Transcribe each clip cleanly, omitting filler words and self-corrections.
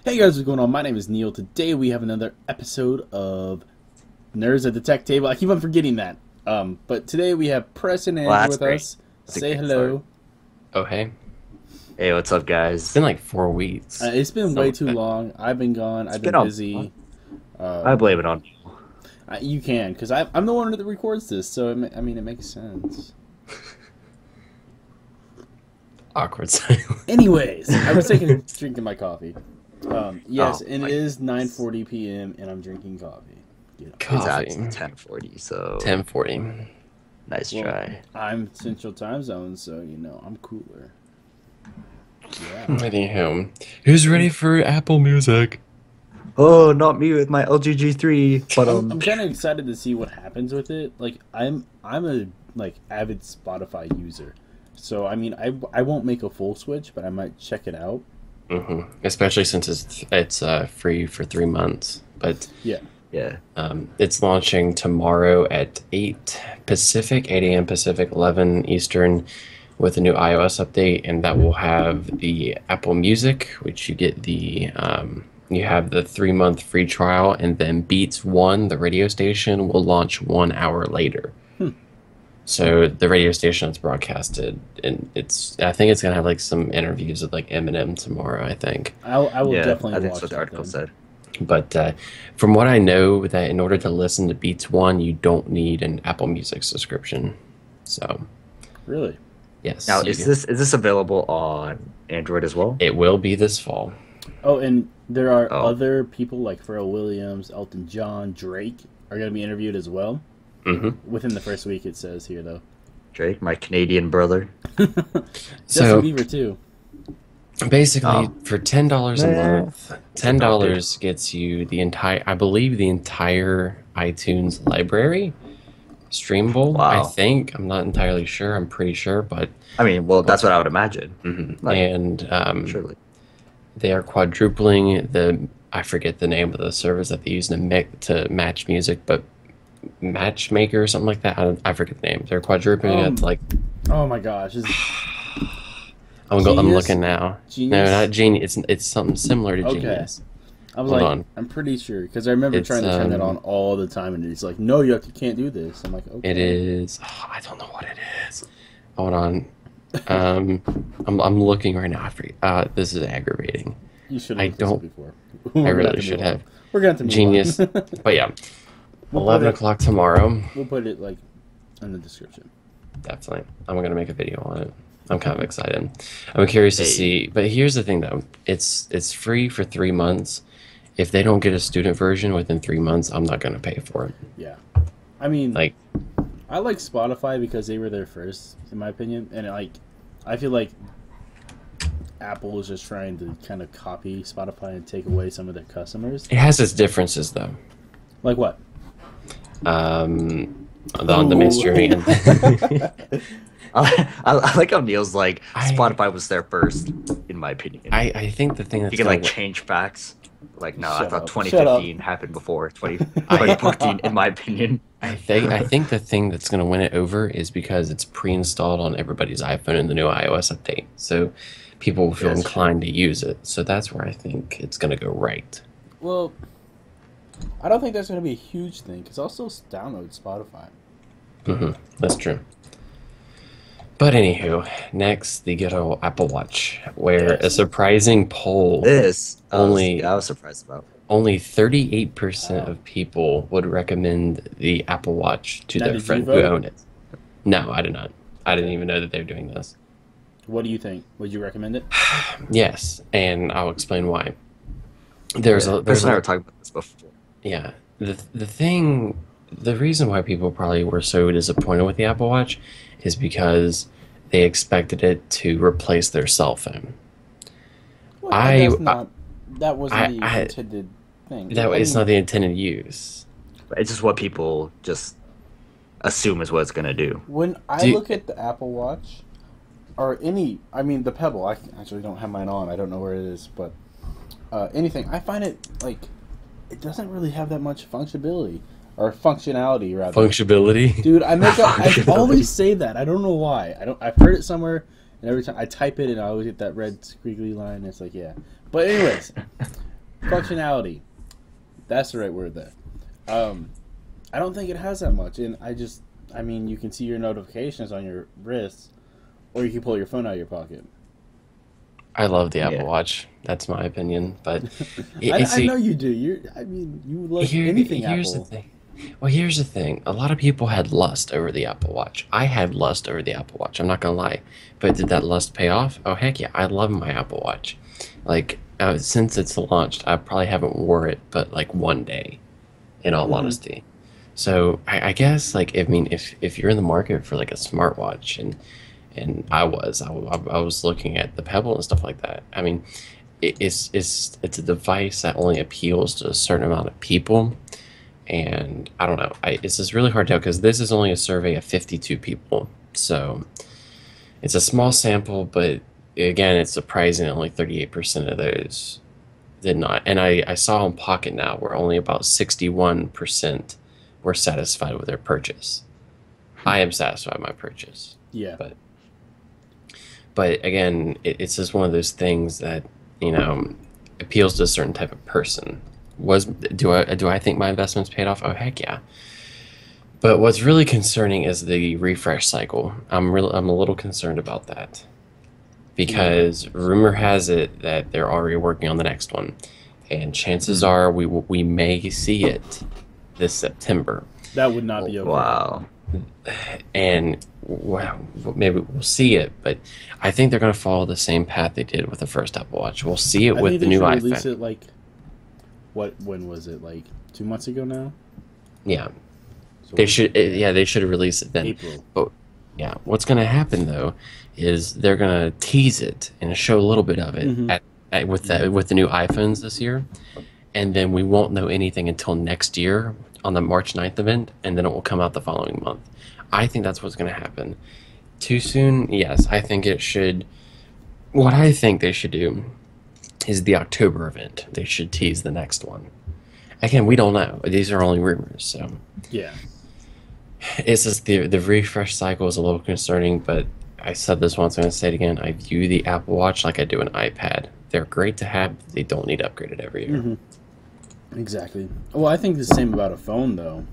Hey guys, what's going on? My name is Neil. Today we have another episode of Nerds at the Tech Table. I keep on forgetting that. But today we have Press and Andrew with us. Say hello. Oh, hey. Hey, what's up, guys? It's been like 4 weeks. It's been way too long. I've been gone. I've been busy. I blame it on you. You can, because I'm the one that records this, so it makes sense. Awkward silence. Anyways, I was drinking my coffee. Yes, and it is nice. 9:40 p.m. and I'm drinking coffee. Coffee. It's at 10:40, so 10:40. nice try. I'm Central Time Zone, so I'm cooler. Yeah. Anywho, who's ready for Apple Music? Oh, not me with my LG G3, but I'm kind of excited to see what happens with it. Like I'm a avid Spotify user, so I won't make a full switch, but I might check it out. Especially since it's free for 3 months. But yeah. It's launching tomorrow at 8 Pacific, 8 a.m. Pacific, 11 Eastern, with a new iOS update, and that will have the Apple Music, which you get you have the 3-month free trial, and then Beats One, the radio station, will launch 1 hour later. So the radio station that's broadcasted, and I think it's gonna have like some interviews with like Eminem tomorrow. I think. I will definitely. I think watch that's what the article said. But from what I know, that in order to listen to Beats One, you don't need an Apple Music subscription. So. Really? Yes. Now, is this available on Android as well? It will be this fall. Oh, and there are other people like Pharrell Williams, Elton John, Drake are going to be interviewed as well. Within the first week, it says here, though. Drake, my Canadian brother. Justin Bieber, too. Basically, for $10 a month, $10 gets you the entire iTunes library streamable. Wow. I think. I'm not entirely sure. I'm pretty sure, but That's what I would imagine. Surely. They are quadrupling I forget the name of the service that they use to match music, but Matchmaker or something like that. I forget the name. They're quadrupling it like. Oh my gosh! I'm looking now. Genius? No, not Genius. It's something similar to Genius. I was I'm pretty sure because I remember trying to turn that on all the time, and it's like, no, you can't do this. I'm like, okay. It is. I don't know what it is. Hold on. I'm looking right now. This is aggravating. You should have looked this before. I really should have. We're going to move Genius. on. But yeah, 11 o'clock tomorrow. We'll put it in the description. Definitely. I'm going to make a video on it. I'm kind of excited. I'm curious to see. But here's the thing, though. It's free for 3 months. If they don't get a student version within 3 months, I'm not going to pay for it. Yeah. I like Spotify because they were there first, in my opinion. And I feel like Apple is just trying to kind of copy Spotify and take away some of their customers. It has its differences, though. Like what? On the main streaming. I like how Neil's like, Spotify was there first, in my opinion. I think the thing that's you can change facts. Like, no, I thought 2015 happened before 2014, in my opinion. I think the thing that's going to win it over is because it's pre-installed on everybody's iPhone in the new iOS update. So people will feel inclined to use it. So that's where I think it's going to go right. Well, I don't think that's going to be a huge thing because I'll still download Spotify. That's true. But anywho, next, the good old Apple Watch, where a surprising poll I was surprised about. Only 38% of people would recommend the Apple Watch to their friend who owned it. No, I did not. I didn't even know that they were doing this. What do you think? Would you recommend it? Yes, and I'll explain why. Chris and I were talking about this before. Yeah, the reason why people probably were so disappointed with the Apple Watch is because they expected it to replace their cell phone. Well, that wasn't the intended thing. It's not the intended use. It's just what people just assume is what it's going to do. When I look at the Apple Watch, or the Pebble, I actually don't have mine on. I don't know where it is, but anything, I find it it doesn't really have that much functionality. Or functionality, rather. Functionality? Dude, I always say that. I don't know why. I've heard it somewhere, and every time I type it, and I always get that red squiggly line, and it's like, yeah. But anyways, functionality. That's the right word there. I don't think it has that much, and I mean, you can see your notifications on your wrists, or you can pull your phone out of your pocket. I love the Apple Watch. That's my opinion, but I know you do. You love anything here's Apple. The thing. Well, here's the thing. A lot of people had lust over the Apple Watch. I had lust over the Apple Watch. I'm not gonna lie, but did that lust pay off? Oh heck yeah! I love my Apple Watch. Like since it's launched, I probably haven't wore it, but like one day, in all honesty. So I guess like if you're in the market for like a smartwatch and I was looking at the Pebble and stuff like that. I mean, it's a device that only appeals to a certain amount of people, and I don't know. It's just really hard to tell because this is only a survey of 52 people, so it's a small sample. But again, it's surprising that only 38% of those did not. And I saw on Pocket Now where only about 61% were satisfied with their purchase. I am satisfied with my purchase. Yeah. But again, it's just one of those things that, appeals to a certain type of person. Do I think my investments paid off? Oh heck yeah. But what's really concerning is the refresh cycle. I'm a little concerned about that. Because rumor has it that they're already working on the next one. And chances are we may see it this September. That would not be okay. Wow. And well, maybe we'll see it, but I think they're going to follow the same path they did with the first Apple Watch. We'll see it with the new iPhone. Release it like when was it? Like 2 months ago now? Yeah. So they should have released it then. April. But yeah, what's going to happen though is they're going to tease it and show a little bit of it with the new iPhones this year, and then we won't know anything until next year on the March 9th event, and then it will come out the following month. I think that's what's going to happen. Too soon? Yes, I think it should. What I think they should do is the October event. They should tease the next one. Again, we don't know. These are only rumors, so. Yeah. It's just the refresh cycle is a little concerning, but I said this once, I'm going to say it again. I view the Apple Watch like I do an iPad. They're great to have. They don't need upgraded every year. Exactly. Well, I think the same about a phone, though.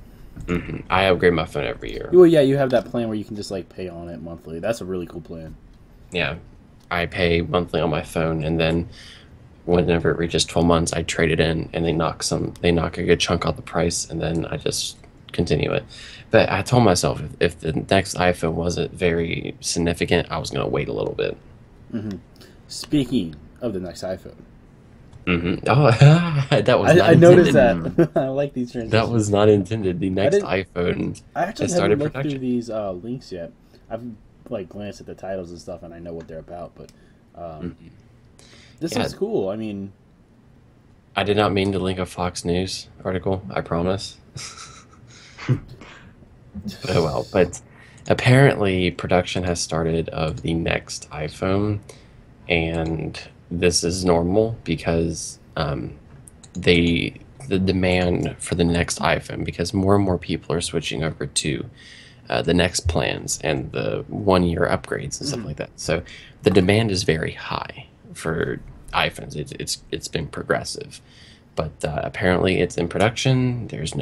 I upgrade my phone every year. Well, yeah, you have that plan where you can just like pay on it monthly. That's a really cool plan. Yeah, I pay monthly on my phone, and then whenever it reaches 12 months, I trade it in, and they knock a good chunk off the price, and then I just continue it. But I told myself if the next iPhone wasn't very significant, I was going to wait a little bit. Speaking of the next iPhone. Oh, that was not I intended. noticed that. I like these transitions. That was not intended. The next iPhone. I actually haven't looked through these links yet. I've like glanced at the titles and stuff, and I know what they're about. But this is cool. I mean, I did not mean to link a Fox News article. I promise. Oh well, but apparently production has started of the next iPhone, and this is normal because the demand for the next iPhone, because more and more people are switching over to the next plans and the 1-year upgrades and stuff like that. So the demand is very high for iPhones. It's been progressive, but apparently it's in production. There's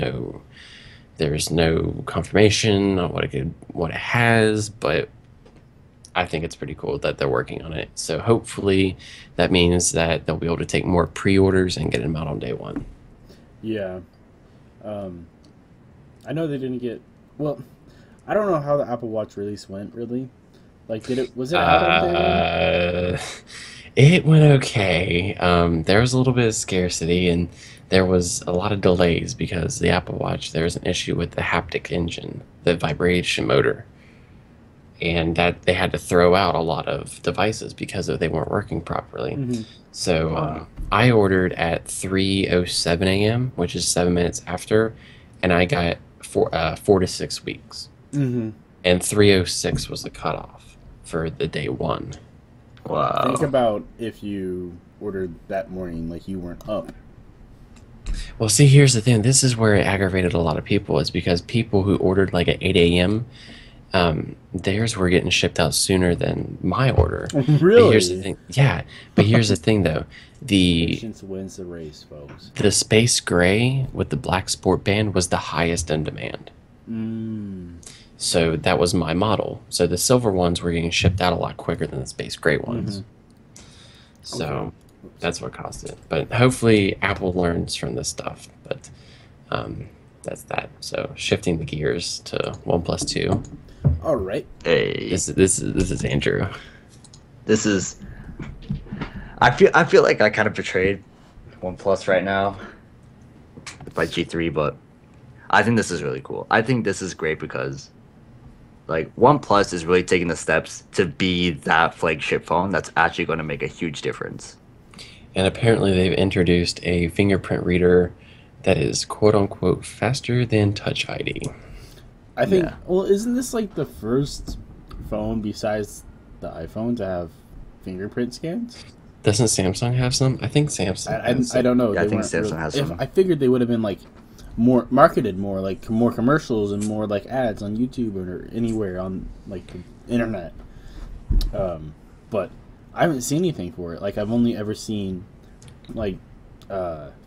no confirmation on what it has, but I think it's pretty cool that they're working on it. So hopefully that means that they'll be able to take more pre-orders and get them out on day one. Yeah. I know they didn't get... Well, I don't know how the Apple Watch release went, really. Like, was it out on day one? It went okay. There was a little bit of scarcity, and there was a lot of delays because the Apple Watch, there was an issue with the haptic engine, the vibration motor. And that they had to throw out a lot of devices because they weren't working properly. So I ordered at 3:07 a.m., which is 7 minutes after, and I got 4 to 6 weeks. And 3:06 was the cutoff for the day one. Wow. Think about if you ordered that morning, like you weren't up. Well, see, here's the thing. This is where it aggravated a lot of people, is because people who ordered like at 8 a.m., theirs were getting shipped out sooner than my order. But here's the Really? thing. Yeah, but here's the thing though. The Patience wins the race, folks. the space gray with the black sport band was the highest in demand. Mm. So that was my model. So the silver ones were getting shipped out a lot quicker than the space gray ones. So Okay. that's what caused it. But hopefully Apple learns from this stuff. But that's that. So shifting the gears to OnePlus 2. All right. Hey, This is Andrew. this is. I feel like I kind of betrayed OnePlus right now by G3, but I think this is really cool. I think this is great because like OnePlus is really taking the steps to be that flagship phone that's actually going to make a huge difference. And apparently they've introduced a fingerprint reader that is quote unquote faster than Touch ID. I think. Yeah. Well, isn't this like the first phone besides the iPhone to have fingerprint scans? Doesn't Samsung have some? I think Samsung has I don't know. Yeah, I They think weren't Samsung has if some. I figured they would have been like more marketed, more like more commercials and more like ads on YouTube or anywhere on like the internet. But I haven't seen anything for it. Like I've only ever seen like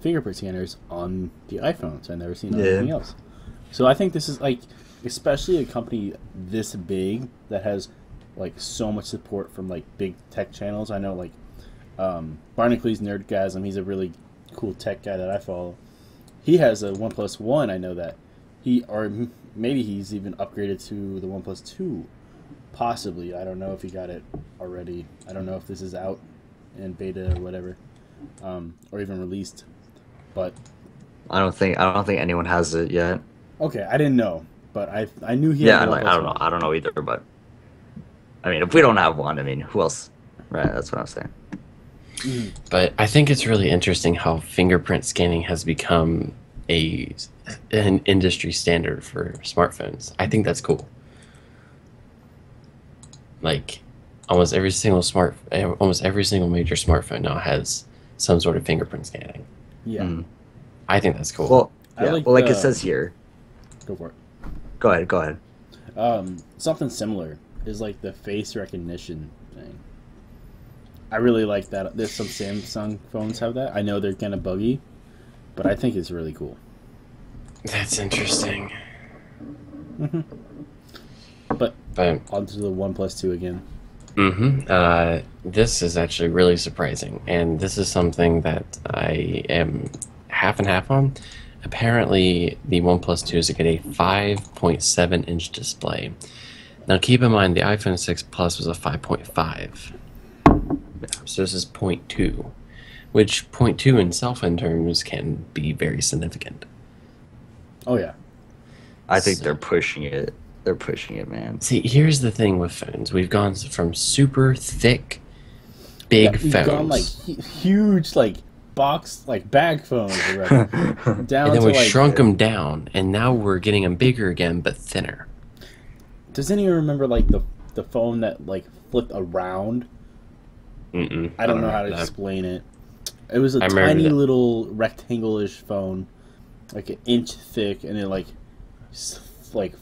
fingerprint scanners on the iPhones. I've never seen anything else. So I think this is like, especially a company this big that has like so much support from like big tech channels. I know like Barnacules Nerdgasm. He's a really cool tech guy that I follow. He has a OnePlus One. I know that maybe he's even upgraded to the OnePlus 2. Possibly. I don't know if he got it already. I don't know if this is out in beta or whatever, or even released. But I don't think anyone has it yet. okay, I didn't know, but I knew he. Yeah, had like the I don't OnePlus know. One. I don't know either, but I mean, if we don't have one, I mean, who else? Right, that's what I'm saying. But I think it's really interesting how fingerprint scanning has become an industry standard for smartphones. I think that's cool. Like almost every single major smartphone now has some sort of fingerprint scanning. Yeah, Mm. I think that's cool. Well, I yeah, like well, like the- it says here. go for it. Go ahead. Something similar is like the face recognition thing. I really like that. There's some Samsung phones have that. I know they're kind of buggy, but I think it's really cool. That's interesting. But But onto the OnePlus 2 again. this is actually really surprising, and this is something that I am half and half on. Apparently, the OnePlus 2 is going to get a 5.7-inch display. Now, keep in mind the iPhone 6 Plus was a 5.5, so this is 0.2, which 0.2 in cell phone terms can be very significant. Oh yeah, I think So- they're pushing it. They're pushing it, man. See, here's the thing with phones: we've gone from super thick, big we've phones. gone like huge like box like bag phones or whatever, down And then to we like. shrunk them down, and now we're getting them bigger again, but thinner. Does anyone remember like the phone that like flipped around? Mm-mm, I don't know how to that. explain it. It was a I remember tiny that. little rectangle-ish phone, like an inch thick, and it like flicked.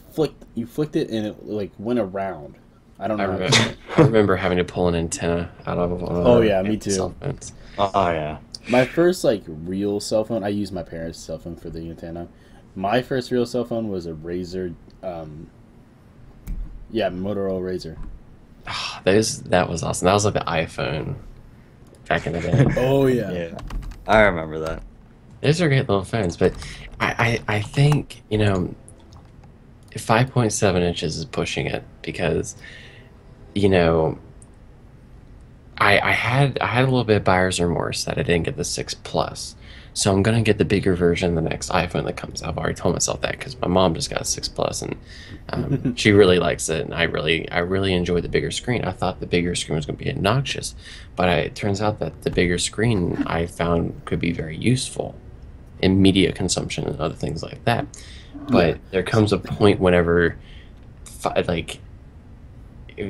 You flicked it, and it like went around. I don't know. How to explain it. I remember having to pull an antenna out of one of Oh, the yeah, me too. cell phones. Oh yeah. My first like real cell phone. I used my parents' cell phone for the antenna. My first real cell phone was a Razr. Motorola Razr. That was awesome. That was like the iPhone back in the day. Oh yeah. Yeah. I remember that. Those are great little phones, but I think 5.7 inches is pushing it because I had a little bit of buyer's remorse that I didn't get the 6 Plus. So I'm gonna get the bigger version, the next iPhone that comes out. I've already told myself that because my mom just got a 6 Plus and she really likes it, and I really enjoy the bigger screen. I thought the bigger screen was gonna be obnoxious, but it turns out that the bigger screen I found could be very useful in media consumption and other things like that. But there comes a point whenever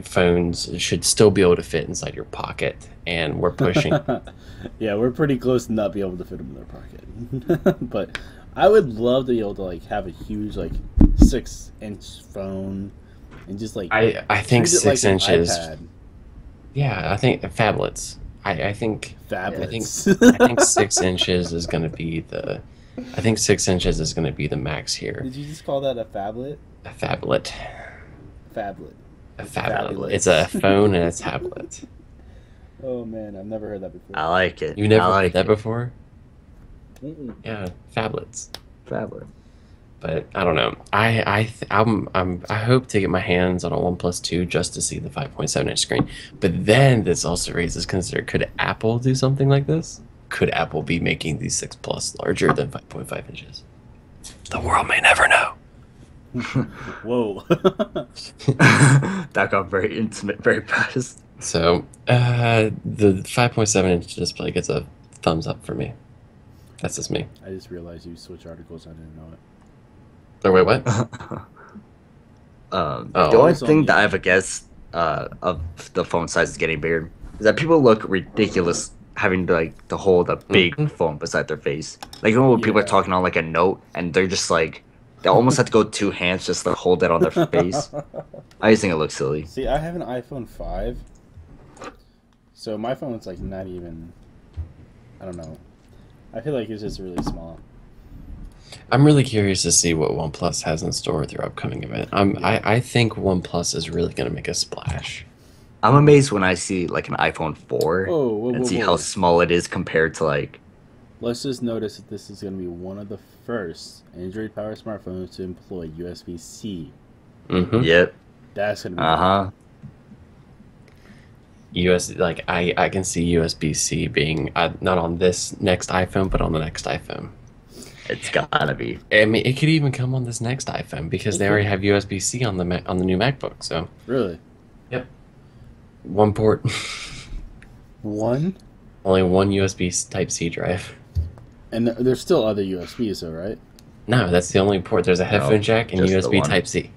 phones should still be able to fit inside your pocket, and we're pushing. Yeah, we're pretty close to not be able to fit them in their pocket. But I would love to be able to like have a huge like 6-inch phone and just like I think treat it 6 like an inches. iPad. Yeah, I think phablets. I think Phablets. I think 6 inches is going to be the. I think 6 inches is going to be the max here. Did you just call that a phablet? A phablet. Phablet. A It's phablet. fabulous. It's a phone and a tablet. Oh man, I've never heard that before. I like it. You never I heard like that it. before? Mm-mm. Yeah, phablets. Phablet. But I don't know. I hope to get my hands on a OnePlus 2 just to see the 5.7-inch screen. But then this also raises concern: could Apple do something like this? Could Apple be making these 6 Plus larger than 5.5 inches? The world may never know. Whoa. That got very intimate very fast. So the 5.7-inch display gets a thumbs up for me. That's just me. I just realized you switch articles. I didn't know it. Oh wait, what? The Oh. only It's on thing you. that I have a guess of the phone size is getting bigger is that people look ridiculous having to hold a big Mhm. phone beside their face. Like you know when people are Yeah. talking on like a note and they're just like they almost have to go two hands just to hold it on their face. I just think it looks silly. See, I have an iPhone 5, so my phone's like not even. I don't know. I feel like it's just really small. I'm really curious to see what OnePlus has in store with their upcoming event. I think OnePlus is really going to make a splash. I'm amazed when I see like an iPhone 4 Whoa, and see whoa. how small it is compared to like Let's just notice that this is going to be one of the first Android-powered smartphones to employ USB-C. Mm-hmm. yep. That's going to be. Uh-huh. I can see USB-C being not on this next iPhone, but on the next iPhone. It's gotta be. I mean, it could even come on this next iPhone because they already have USB-C on the on the new MacBook. So Really? one port, One? only one USB Type-C drive. And there's still other USBs, though, right? No, that's the only port. There's a headphone jack and just the USB one. Type-C.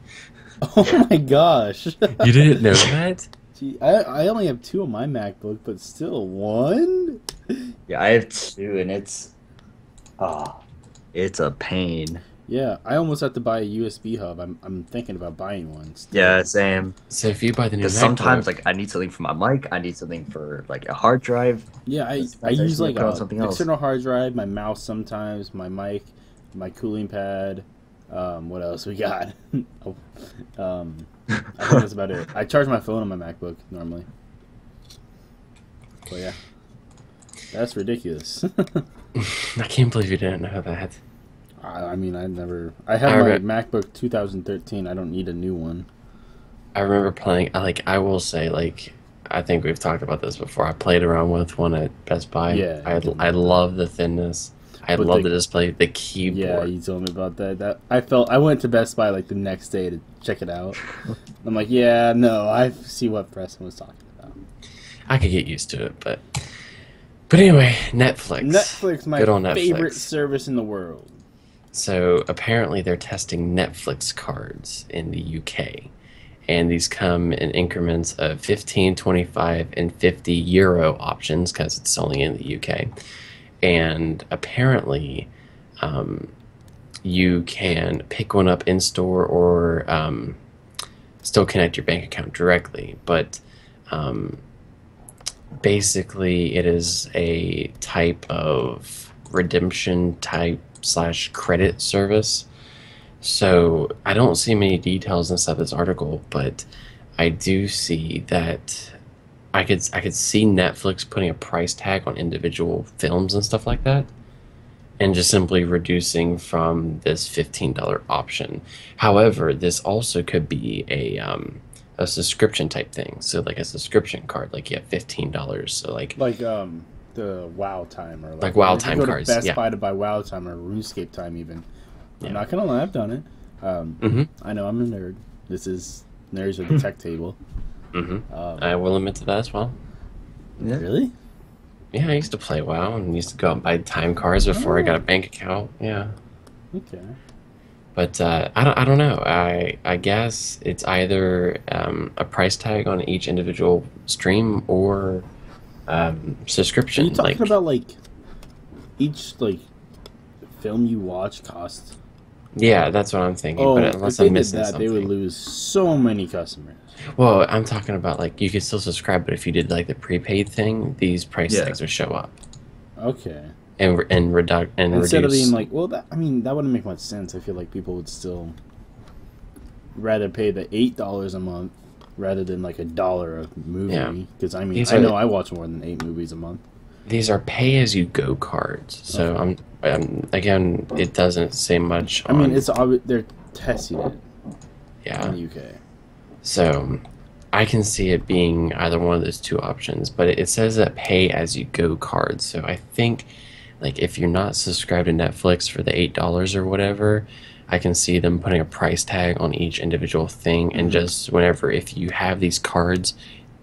Oh my gosh. You didn't know that? Gee, I only have two on my MacBook, but still one? Yeah, I have two and it's it's a pain. Yeah, I almost have to buy a USB hub. I'm thinking about buying one. Still. Yeah, same. So if you buy the new Because MacBook, sometimes like I need something for my mic, I need something for like a hard drive. Yeah, I Sometimes use I just like put on a something else. external hard drive, my mouse sometimes, my mic, my cooling pad. What else we got? I think that's about it. I charge my phone on my MacBook normally. But yeah, that's ridiculous. I can't believe you didn't know that. I mean, I have my MacBook 2013. I don't need a new one. I remember playing. I will say, I think we've talked about this before. I played around with one at Best Buy. Yeah, I love the thinness. I But love the display, the keyboard. Yeah, you told me about that. I went to Best Buy like the next day to check it out. I'm like, yeah, no, I see what Preston was talking about. I could get used to it, but anyway, Netflix. Netflix, my Good old Netflix. favorite service in the world. So apparently they're testing Netflix cards in the UK. And these come in increments of 15, 25, and 50 euro options because it's only in the UK. And apparently you can pick one up in store or still connect your bank account directly. But basically it is a type of redemption type / credit service. So I don't see many details inside this article, but I do see that I could see Netflix putting a price tag on individual films and stuff like that, and just simply reducing from this $15 option. However, this also could be a subscription type thing. So like a subscription card, like you have $15. So like the WoW time or Like WoW if you time go to cards, Best yeah. Buy to buy WoW time or RuneScape time even. Yeah. I'm not gonna lie, I've done it. I know I'm a nerd. This is nerds with the tech table. I will admit to that as well. Yeah. Really? Yeah, I used to play WoW and used to go out and buy time cards before I got a bank account. Yeah. Okay. But I don't know. I guess it's either a price tag on each individual stream or Are subscription. you talking about like each like film you watch costs Yeah, that's what I'm thinking. Oh, But if unless they I'm did missing that, they would something. lose so many customers. Well, I'm talking about like you could still subscribe, but if you did like the prepaid thing, these price Yeah. tags would show up Okay. and Instead of being reduce. like, well, that wouldn't make much sense. I feel like people would still rather pay the $8 a month rather than like $1 a Yeah. movie. Because I mean, These I are know I watch more than 8 movies a month. these are pay as you go cards. So Okay. I'm again, it doesn't say much I mean, on. they're testing it Yeah. in the UK. So I can see it being either one of those two options, but it says that pay as you go cards. So I think like if you're not subscribed to Netflix for the $8 or whatever, I can see them putting a price tag on each individual thing and just whenever if you have these cards,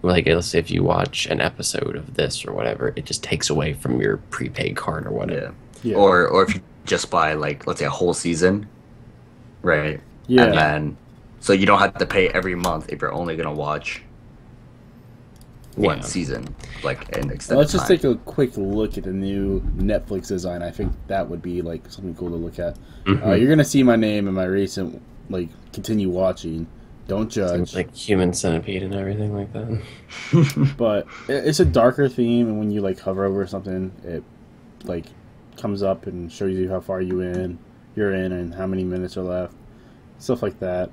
like let's say if you watch an episode of this or whatever, it just takes away from your prepaid card or Yeah. whatever. Yeah. Or if you just buy like let's say a whole season, right? Yeah. And then so you don't have to pay every month if you're only gonna watch one Yeah. season, like an extended Let's just time. take a quick look at the new Netflix design. I think that would be like something cool to look at. Mhm. You're gonna see my name in my recent like continue watching. Don't judge. Like human centipede and everything like that. But it's a darker theme, and when you like hover over something, it like comes up and shows you how far you're in, and how many minutes are left, stuff like that.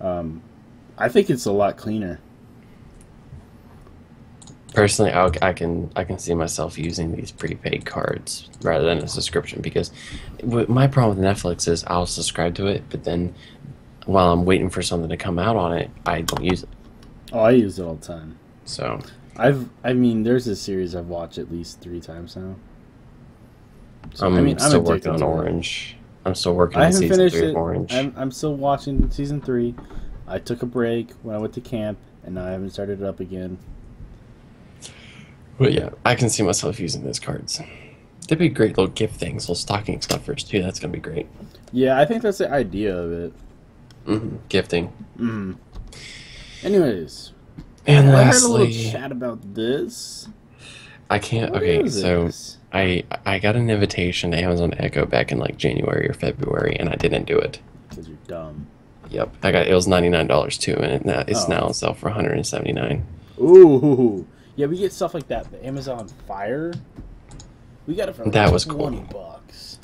I think it's a lot cleaner. Personally, I can see myself using these prepaid cards rather than a subscription because my problem with Netflix is I'll subscribe to it, but then while I'm waiting for something to come out on it, I don't use it. Oh, I use it all the time. So I mean, there's a series I've watched at least 3 times now. So, I'm still working addicted on to it. Orange. I'm still working I on haven't season finished 3 it. of Orange. I'm still watching season 3. I took a break when I went to camp, and now I haven't started it up again. But yeah, I can see myself using those cards. They'd be great little gift things, little stocking stuffers too. That's gonna be great. Yeah, I think that's the idea of it. Gifting. Anyways, And I heard a little lastly, chat about this. I can't. What Okay, is so this? I got an invitation to Amazon Echo back in like January or February, and I didn't do it. Because you're dumb. Yep, it was $99 too, and it's Oh. now on sale for $179. Ooh, yeah, we get stuff like that. The Amazon Fire, we got it for like That was cool. $20.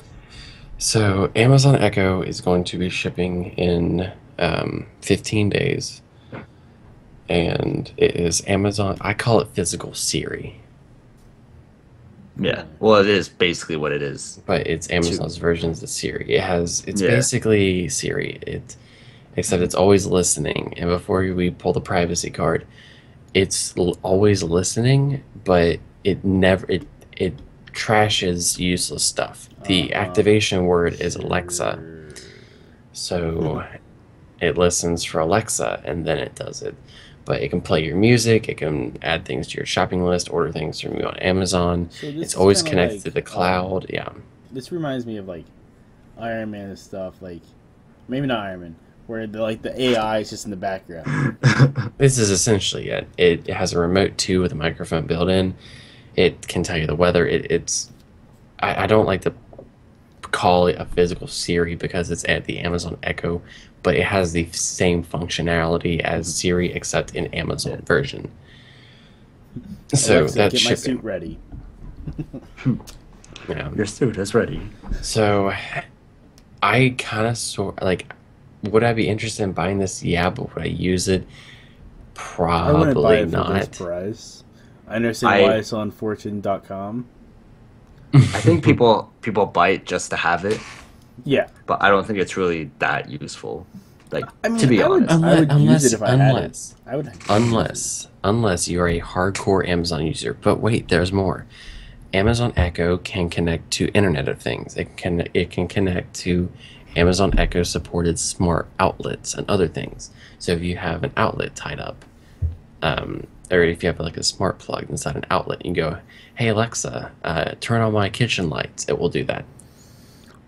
So Amazon Echo is going to be shipping in 15 days, and it is Amazon. I call it physical Siri, Yeah. Well, it is basically what it is. but it's Amazon's versions of Siri. It's Yeah. basically Siri. Except it's always listening, and before we pull the privacy card, it's always listening, but it trashes useless stuff. The activation word is Alexa, so it listens for Alexa and then it does it. But it can play your music, it can add things to your shopping list, order things from you on Amazon. So this It's is always kinda connected like, to the cloud. Yeah. This reminds me of like Iron Man and stuff. Like maybe not Iron Man, where the AI is just in the background. This is essentially it. It has a remote too with a microphone built in. It can tell you the weather. I don't like to call it a physical Siri because it's at the Amazon Echo, but it has the same functionality as Siri except in Amazon version. So Alexa, that's get my shipping. suit ready. Yeah. Your suit is ready. So I kind of like, would I be interested in buying this? Yeah, but would I use it? I wouldn't buy Probably it for this not. price. I understand why it's on Fortune.com. I think people buy it just to have it, Yeah, but I don't think it's really that useful. Like I mean, to be I would, honest. I would use it if I had it. unless, I would. unless you're a hardcore Amazon user. But wait, there's more. Amazon Echo can connect to Internet of Things. It can connect to Amazon Echo supported smart outlets and other things. So if you have an outlet tied up, or if you have like a smart plug inside an outlet, you go, "Hey Alexa, turn on my kitchen lights." It will do that.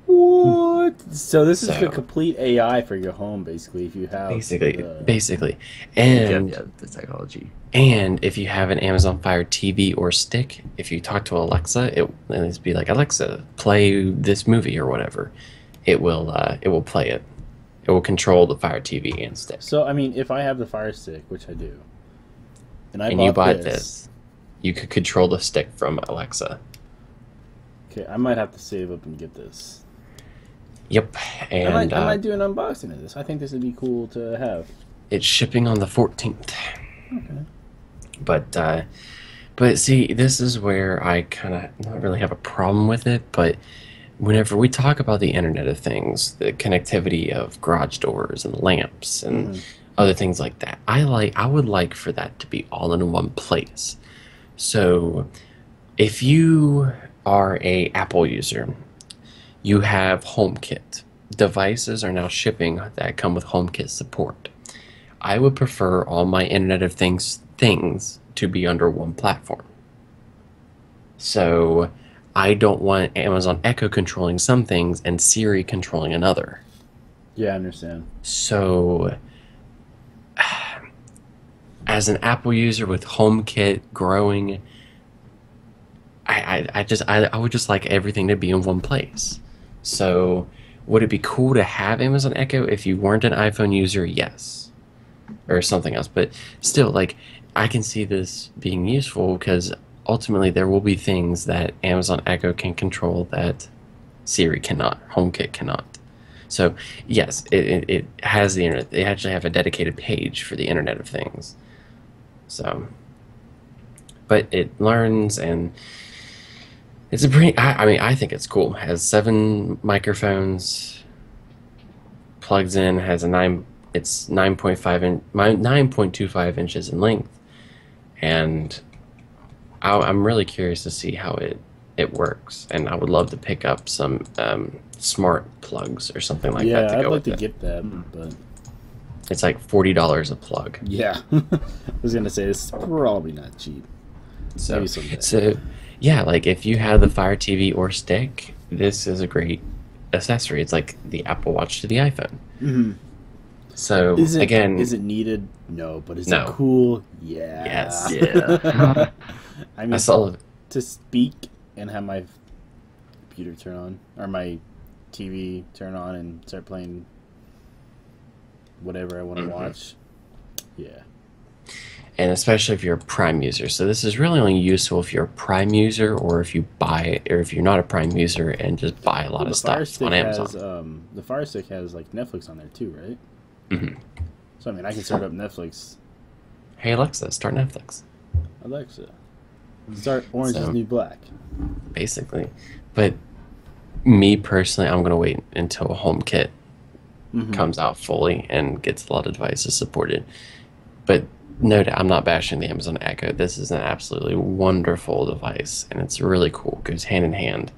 What? So this is So- a complete AI for your home, basically. If you have Basically, Yeah, and yeah, the technology. And if you have an Amazon Fire TV or stick, if you talk to Alexa, it'll be like, "Alexa, play this movie or whatever." it will play it. It will control the Fire TV and stick. So, I mean, if I have the Fire Stick, which I do, and you bought this, you could control the stick from Alexa. Okay, I might have to save up and get this. Yep, and I might do an unboxing of this. I think this would be cool to have. It's shipping on the 14th. Okay. But see, this is where I kind of not really have a problem with it, but whenever we talk about the Internet of Things, the connectivity of garage doors and lamps and other things like that, I would like for that to be all in one place. So if you are a Apple user, you have HomeKit. Devices are now shipping that come with HomeKit support. I would prefer all my Internet of Things to be under one platform. So I don't want Amazon Echo controlling some things and Siri controlling another. Yeah, I understand. So as an Apple user with HomeKit growing, I would just like everything to be in one place. So would it be cool to have Amazon Echo if you weren't an iPhone user? Yes. Or something else. But still, like, I can see this being useful because ultimately there will be things that Amazon Echo can control that Siri cannot, HomeKit cannot. So yes, it has the internet. They actually have a dedicated page for the Internet of Things. So, but it learns, and it's a pretty. I mean, I think it's cool. It has 7 microphones. Plugs in. Has a 9. It's 9.25 inches in length, and I'm really curious to see how it works. And I would love to pick up some smart plugs or something like that to I'd go like with to it. get that, but It's like $40 a plug. yeah, I was gonna say this is probably not cheap. Maybe someday. So yeah, like if you have the Fire TV or stick, this is a great accessory. It's like the Apple Watch to the iPhone. Mm-hmm. So Is it needed? No, but is it cool? Yeah. Yes. Yeah. I mean, to speak and have my computer turn on or my TV turn on and start playing whatever I want to watch. Yeah. And especially if you're a Prime user. So this is really only useful if you're a Prime user, or if you buy, or if you're not a Prime user and just buy a lot of stuff on Amazon. The Fire Stick has like Netflix on there too, right? Mm-hmm. So I mean, I can start up Netflix. Hey Alexa, start Netflix. Alexa, start Orange is the New Black. Basically, but me personally, I'm gonna wait until HomeKit comes out fully and gets a lot of devices supported. But no doubt, I'm not bashing the Amazon Echo. This is an absolutely wonderful device, and it's really cool. It goes hand in hand.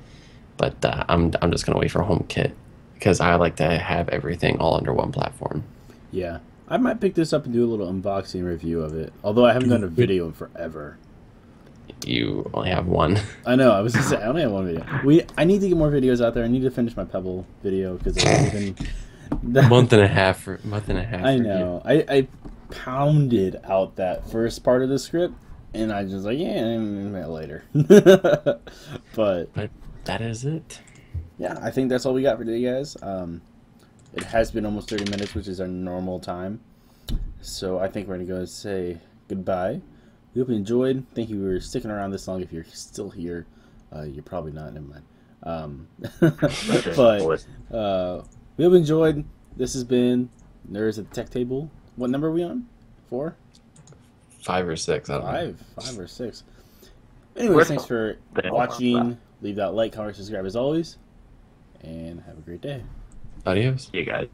But I'm just gonna wait for HomeKit because I like to have everything all under one platform. Yeah, I might pick this up and do a little unboxing review of it. Although I haven't done a video in forever. You only have one. I know. I was gonna say I only have one video. I need to get more videos out there. I need to finish my Pebble video because it's been month and a half. I know. I pounded out that first part of the script, and I just like later. But that is it. Yeah, I think that's all we got for today, guys. It has been almost 30 minutes, which is our normal time. So I think we're going to go say goodbye. We hope you enjoyed. Thank you for sticking around this long. If you're still here, you're probably not. Never mind. But we hope you enjoyed. This has been Nerds at the Tech Table. What number are we on? 4? 5 or 6. I don't know. 5 or 6. Anyways, thanks for watching. Leave that like, comment, subscribe as always. And have a great day. Adios. See you guys.